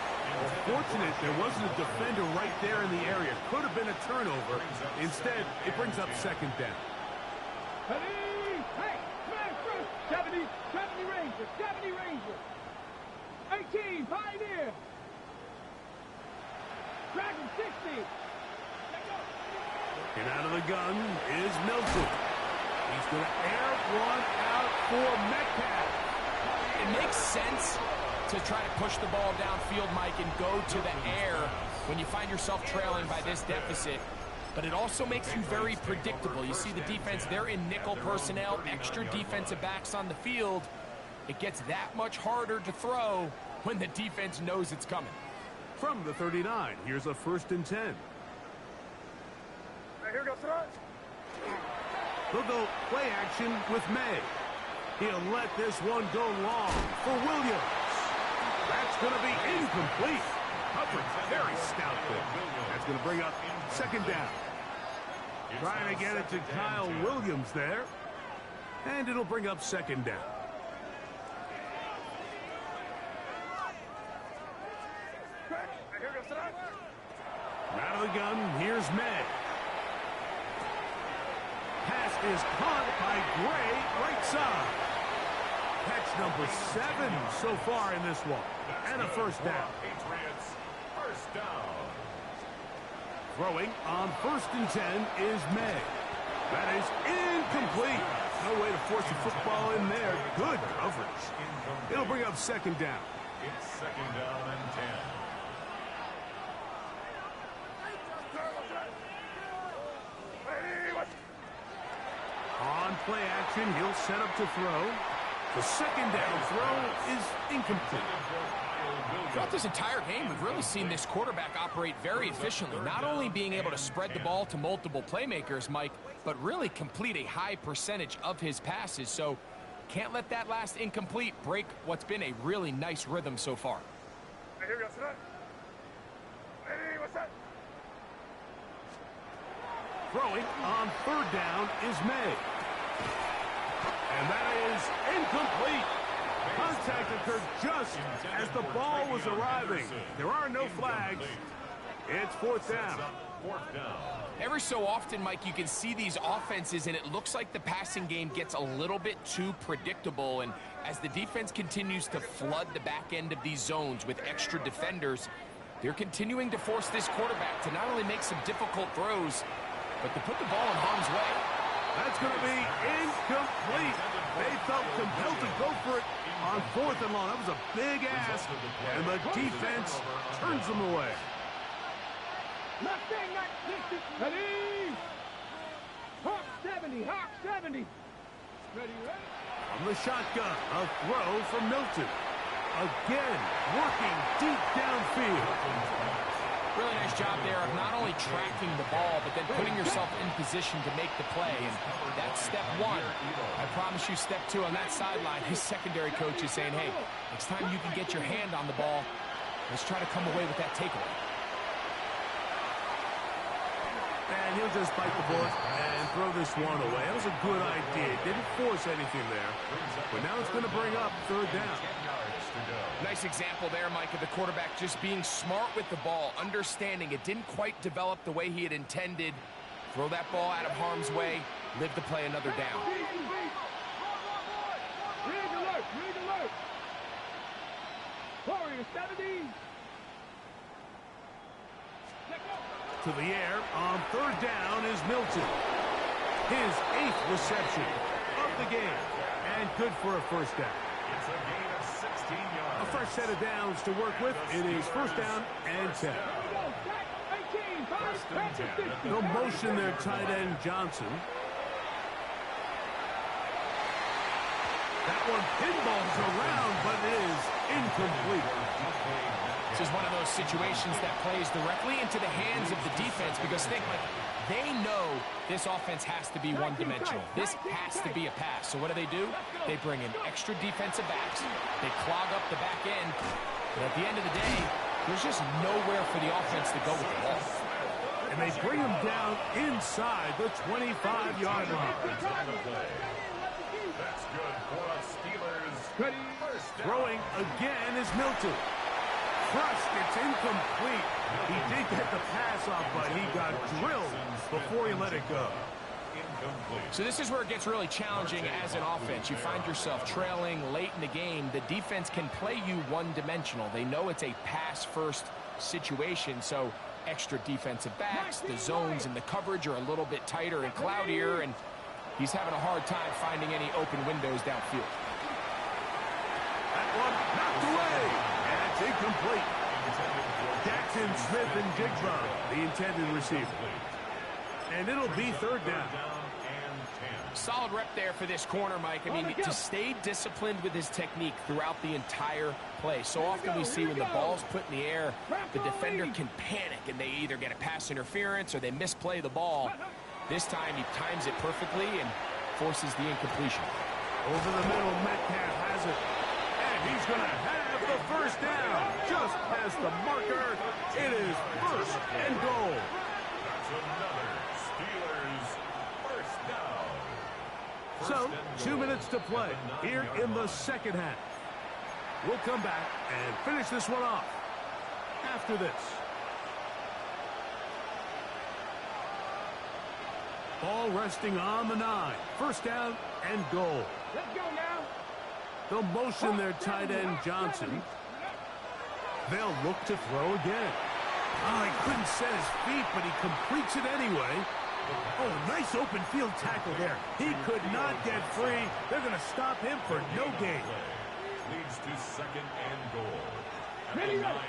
Fortunate there wasn't a defender right there in the area. Could have been a turnover. Instead, it brings up 2nd down. Hey, man first. 70 Rangers, 70 Rangers. 18, Pioneer. Dragon 60. And out of the gun is Milton. He's going to air one out for Metcalf. It makes sense to try to push the ball downfield, Mike, and go to the air when you find yourself trailing by this deficit. But it also makes you very predictable. You see the defense, they're in nickel personnel, extra defensive backs on the field. It gets that much harder to throw when the defense knows it's coming. From the 39, here's a 1st and 10. Here goes the They'll go play action with May. He'll let this one go long for Williams. That's going to be incomplete. Coverage very stout there. That's going to bring up 2nd down. Trying to get it to Kyle Williams there. And it'll bring up 2nd down. Out of the gun, here's May. Pass is caught by Gray, right side. Catch number 7 so far in this one. And a 1st down. Patriots, 1st down. Throwing on 1st and 10 is May. That is incomplete. No way to force the football in there. Good coverage. It'll bring up 2nd down. It's 2nd down and 10. On play action, he'll set up to throw. The 2nd down throw is incomplete. Throughout this entire game, we've really seen this quarterback operate very efficiently, not only being able to spread the ball to multiple playmakers, Mike, but really complete a high percentage of his passes. So can't let that last incomplete break what's been a really nice rhythm so far. Here goes the Hey, what's that? Throwing on 3rd down is May. And that is incomplete. Contact occurred just as the ball was arriving. There are no flags. It's 4th down. 4th down. Every so often, Mike, you can see these offenses, and it looks like the passing game gets a little bit too predictable. And as the defense continues to flood the back end of these zones with extra defenders, they're continuing to force this quarterback to not only make some difficult throws, but to put the ball in harm's way. That's going to be incomplete. They felt compelled to go for it on 4th and long. That was a big ask, and the defense turns them away. Mustang 960. Ready? Hawk 70. Hawk 70. Ready, ready? From the shotgun, a throw from Milton. Again, working deep downfield. Really nice job there of not only tracking the ball, but then putting yourself in position to make the play. And that's step one. I promise you step two on that sideline. His secondary coach is saying, hey, next time you can get your hand on the ball, let's try to come away with that takeaway. And he'll just bite the bullet and throw this one away. That was a good idea. Didn't force anything there. But now it's going to bring up third down. Nice example there, Mike, of the quarterback just being smart with the ball, understanding it didn't quite develop the way he had intended. Throw that ball out of harm's way, live to play another down. Rig alert! Rig alert! Warrior 70. To the air on third down is Milton. His 8th reception of the game. And good for a first down. It's a gain of 16 yards. A fresh set of downs to work with. It is first down and 10. No motion there, tight end Johnson. That one pinballs around, but it is incomplete. This is one of those situations that plays directly into the hands of the defense because think, like, they know this offense has to be one-dimensional. This has to be a pass. So what do? They bring in extra defensive backs. They clog up the back end. But at the end of the day, there's just nowhere for the offense to go with the ball. And they bring him down inside the 25-yard line. That's good for the Steelers. First down. Throwing again is Milton. Crushed, it's incomplete. He did get the pass off, but he got drilled before he let it go. So this is where it gets really challenging as an offense. You find yourself trailing late in the game. The defense can play you one-dimensional. They know it's a pass-first situation, so extra defensive backs, the zones and the coverage are a little bit tighter and cloudier, and he's having a hard time finding any open windows downfield. That one knocked away. Incomplete. Jackson, Smith, and Jigba, the intended receiver. And it'll be third down. Solid rep there for this corner, Mike. I mean, to stay disciplined with his technique throughout the entire play. So often we see when the ball's put in the air, the defender can panic, and they either get a pass interference or they misplay the ball. This time he times it perfectly and forces the incompletion. Over the middle, Metcalf has it. And he's going to have the first down. Just past the marker. It is first and goal. That's another Steelers first down. So, 2 minutes to play here in the second half. We'll come back and finish this one off after this. Ball resting on the 9. First down and goal. Let's go now. They'll motion their tight end Johnson. They'll look to throw again. Oh, he couldn't set his feet, but he completes it anyway. Oh, nice open field tackle there. He could not get free. They're going to stop him for no gain. Leads to second and goal.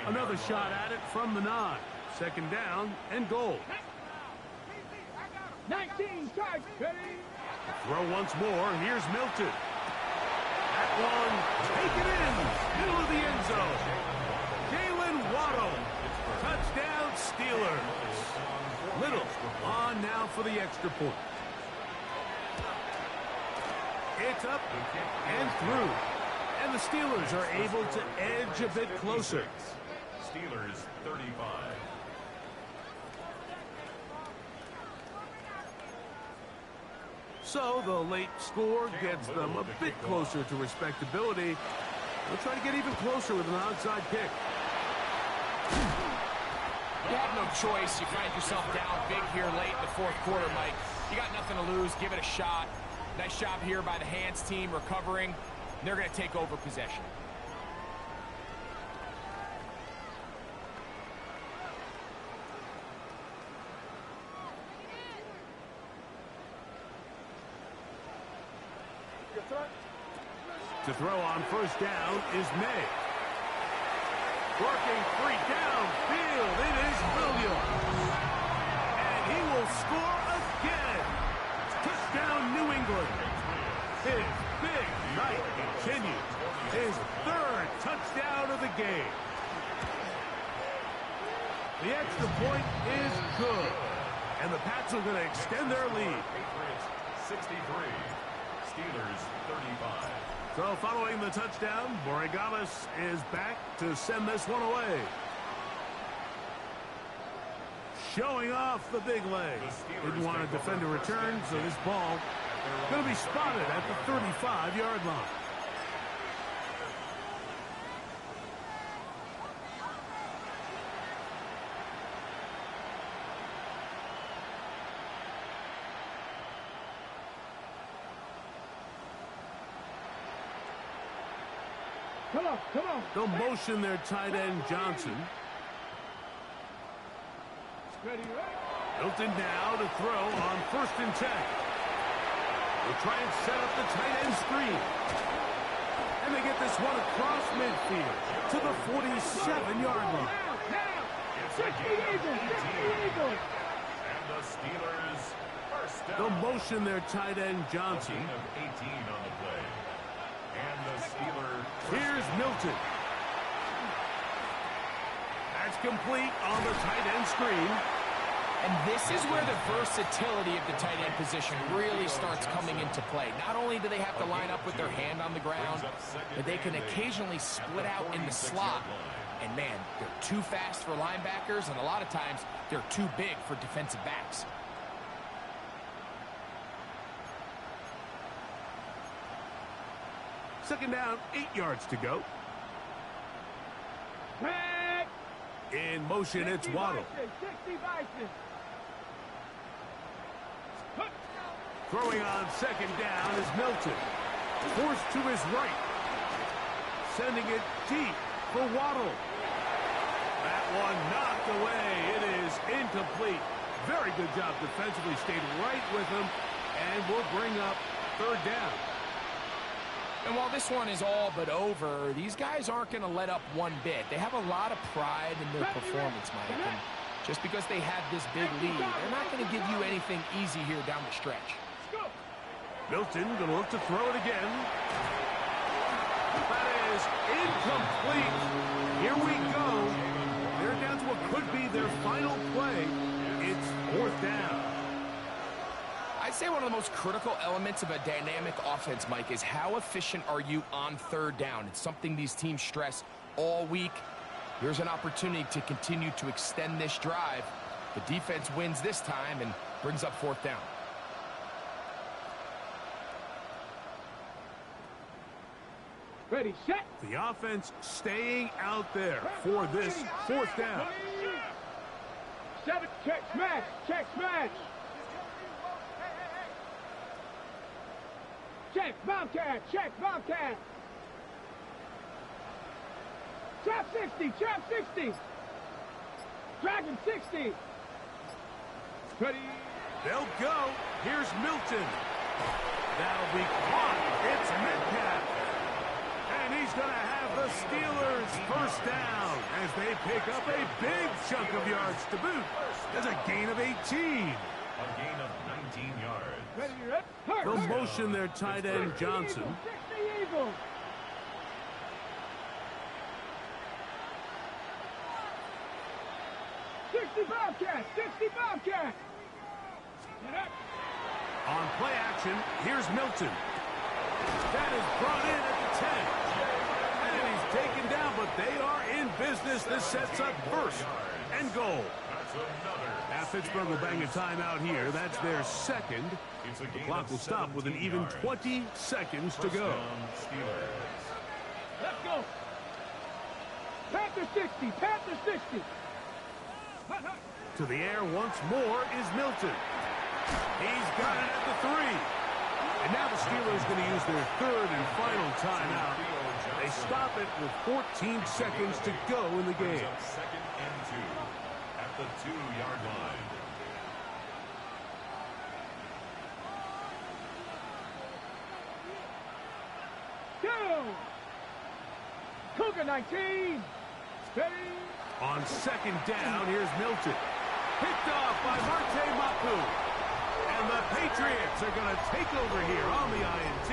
Another shot at it from the 9. Second down and goal. 19 strikes. Ready? Throw once more. Here's Milton. That one, take it in. Middle of the end zone. Jalen Waddle. Touchdown Steelers. Little on now for the extra point. It's up and through. And the Steelers are able to edge a bit closer. Steelers 35. So the late score gets them a bit closer to respectability. They'll try to get even closer with an onside kick. You have no choice. You find yourself down big here late in the fourth quarter, Mike. You got nothing to lose. Give it a shot. Nice job here by the hands team recovering. They're going to take over possession. To throw on first down is May. Working free downfield. It is Williams. And he will score again. Touchdown, New England. His big night continues. His third touchdown of the game. The extra point is good. And the Pats are going to extend their lead. Patriots 63, Steelers 35. So following the touchdown, Borregales is back to send this one away. Showing off the big leg. Didn't want to defend a return, so this ball going to be spotted at the 35-yard line. Come on, come on. They'll motion their tight end, Johnson. Ready, right? Hilton now to throw on 1st and 10. They'll try and set up the tight end screen. And they get this one across midfield to the 47-yard line. Now, 60 Eagles, 60 Eagles. And the Steelers first down. They'll motion their tight end, Johnson. Gain of 18 on the play. And the Steelers. Here's Milton. That's complete on the tight end screen. And this is where the versatility of the tight end position really starts coming into play. Not only do they have to line up with their hand on the ground, but they can occasionally split out in the slot. And man, they're too fast for linebackers, and a lot of times they're too big for defensive backs. Second down, 8 yards to go. Back. In motion, it's Waddle. 60 Bison. Throwing on second down is Milton. Forced to his right. Sending it deep for Waddle. That one knocked away. It is incomplete. Very good job defensively. Stayed right with him. And will bring up 3rd down. And while this one is all but over, these guys aren't going to let up one bit. They have a lot of pride in their performance, Mike. And just because they have this big lead, they're not going to give you anything easy here down the stretch. Milton going to look to throw it again. That is incomplete. Here we go. They're down to what could be their final play. It's 4th down. I'd say one of the most critical elements of a dynamic offense, Mike, is how efficient are you on 3rd down. It's something these teams stress all week. Here's an opportunity to continue to extend this drive. The defense wins this time and brings up 4th down. Ready, set. The offense staying out there for this 4th down. 7, check, smash, check, smash. Check, Bobcat, check, Bobcat. Trap 60, trap 60. Dragon 60. Ready. They'll go. Here's Milton. That'll be caught. It's Metcalf. And he's going to have the Steelers 1st down as they pick up a big chunk of yards to boot. There's a gain of 18. A gain of 19 yards. Ready, rep. Hurt. They'll motion their tight end, Johnson. 60 Eagles. Bobcat, 60 Bobcat. On play action, here's Milton. That is brought in at the 10. And he's taken down, but they are in business. This sets up 1st and goal. Now Pittsburgh will bang a timeout here. That's their 2nd. The clock will stop with an even 20 seconds to go. Let's go. Panther 60, Panther 60. To the air once more is Milton. He's got it at the 3. And now the Steelers going to use their 3rd and final timeout. They stop it with 14 seconds to go in the game. 2nd and 2 at the 2-yard line. Cougar 19. Ready. On 2nd down, here's Milton. Picked off by Marte Mapu. And the Patriots are going to take over here on the INT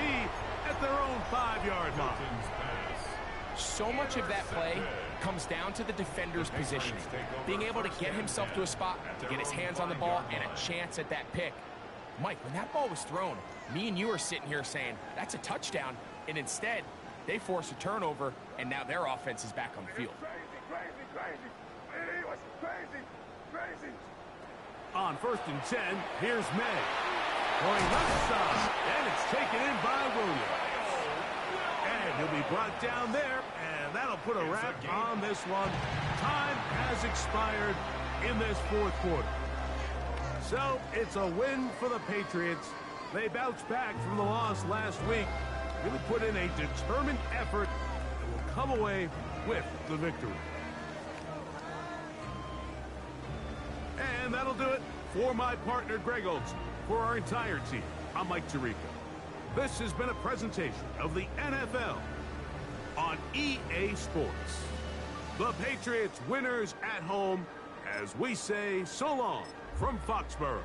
at their own 5-yard line. So much of that play comes down to the defender's positioning, being able to get himself to a spot, to get his hands on the ball, and a chance at that pick. Mike, when that ball was thrown, me and you are sitting here saying, that's a touchdown, and instead, they force a turnover, and now their offense is back on the field. On 1st and 10, here's May. Going left side, and it's taken in by Williams. And he'll be brought down there, and that'll put a wrap on this one. Time has expired in this 4th quarter. So it's a win for the Patriots. They bounced back from the loss last week, really put in a determined effort, and will come away with the victory. And that'll do it for my partner, Greg Olson. For our entire team, I'm Mike Tirico. This has been a presentation of the NFL on EA Sports. The Patriots winners at home, as we say so long from Foxborough.